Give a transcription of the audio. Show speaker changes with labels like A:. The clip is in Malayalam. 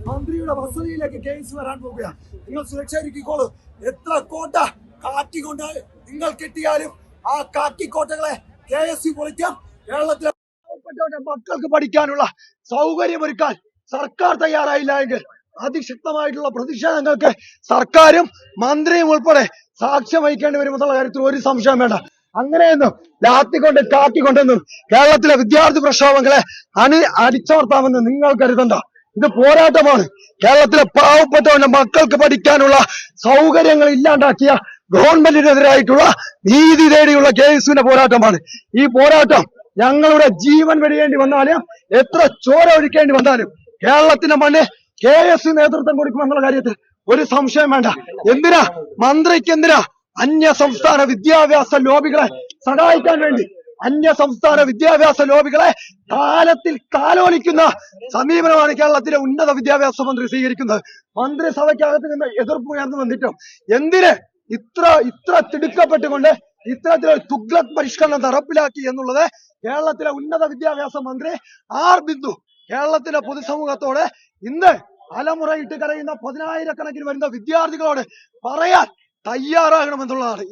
A: മന്ത്രിയുടെ വസതിയിലേക്ക് കേസ് വരാൻ പോവുകയാണ്. നിങ്ങൾ സുരക്ഷ ഒരുക്കിക്കോളൂ. എത്ര കോട്ട കാറ്റിക്കൊണ്ട് നിങ്ങൾ കെട്ടിയാലും ആ കാറ്റിക്കോട്ടകളെ KSU പൊളിക്കാം. കേരളത്തിലെ മക്കൾക്ക് പഠിക്കാനുള്ള സൗകര്യമൊരുക്കാൻ സർക്കാർ തയ്യാറായില്ല എങ്കിൽ അതിശക്തമായിട്ടുള്ള പ്രതിഷേധങ്ങൾക്ക് സർക്കാരും മന്ത്രിയും ഉൾപ്പെടെ സാക്ഷ്യം വഹിക്കേണ്ടി വരുമെന്നുള്ള കാര്യത്തിൽ ഒരു സംശയം വേണ്ട. അങ്ങനെയൊന്നും ലാത്തിക്കൊണ്ട് കാട്ടിക്കൊണ്ടെന്നും കേരളത്തിലെ വിദ്യാർത്ഥി പ്രക്ഷോഭങ്ങളെ അടിച്ചമർത്താമെന്ന് നിങ്ങൾ കരുതണ്ട. ഇത് പോരാട്ടമാണ്. കേരളത്തിലെ പാവപ്പെട്ടവന്റെ മക്കൾക്ക് പഠിക്കാനുള്ള സൗകര്യങ്ങൾ ഇല്ലാണ്ടാക്കിയ ഗവൺമെന്റിനെതിരായിട്ടുള്ള നീതി തേടിയുള്ള KSUവിന്റെ പോരാട്ടമാണ്. ഈ പോരാട്ടം ഞങ്ങളുടെ ജീവൻ വെടിയേണ്ടി വന്നാലും എത്ര ചോര ഒഴിക്കേണ്ടി വന്നാലും കേരളത്തിന്റെ മണ്ണിൽ KSU നേതൃത്വം കൊടുക്കുമെന്നുള്ള കാര്യത്തിൽ ഒരു സംശയം വേണ്ട. എന്തിനാ മന്ത്രിക്ക് എന്തിനാ അന്യ സംസ്ഥാന വിദ്യാഭ്യാസ ലോബികളെ സഹായിക്കാൻ വേണ്ടി അന്യ സംസ്ഥാന വിദ്യാഭ്യാസ ലോബികളെ കാലത്തിൽ കാലോലിക്കുന്ന സമീപനമാണ് കേരളത്തിലെ ഉന്നത വിദ്യാഭ്യാസ മന്ത്രി സ്വീകരിക്കുന്നത്. മന്ത്രിസഭയ്ക്കകത്ത് നിന്ന് എതിർപ്പ് ഉയർന്നു വന്നിട്ടും എന്തിന് ഇത്ര തിടുക്കപ്പെട്ടുകൊണ്ട് ഇത്തരത്തിലൊരു തുഗ്ലക് പരിഷ്കരണം നടപ്പിലാക്കി എന്നുള്ളത് കേരളത്തിലെ ഉന്നത വിദ്യാഭ്യാസ മന്ത്രി ആർ ബിന്ദു കേരളത്തിലെ പൊതുസമൂഹത്തോട് ഇന്ന് അലമുറയിട്ട് കരയുന്ന 10,000 കണക്കിന് വരുന്ന വിദ്യാർത്ഥികളോട് പറയാൻ തയ്യാറാകണമെന്നുള്ളതാണ്.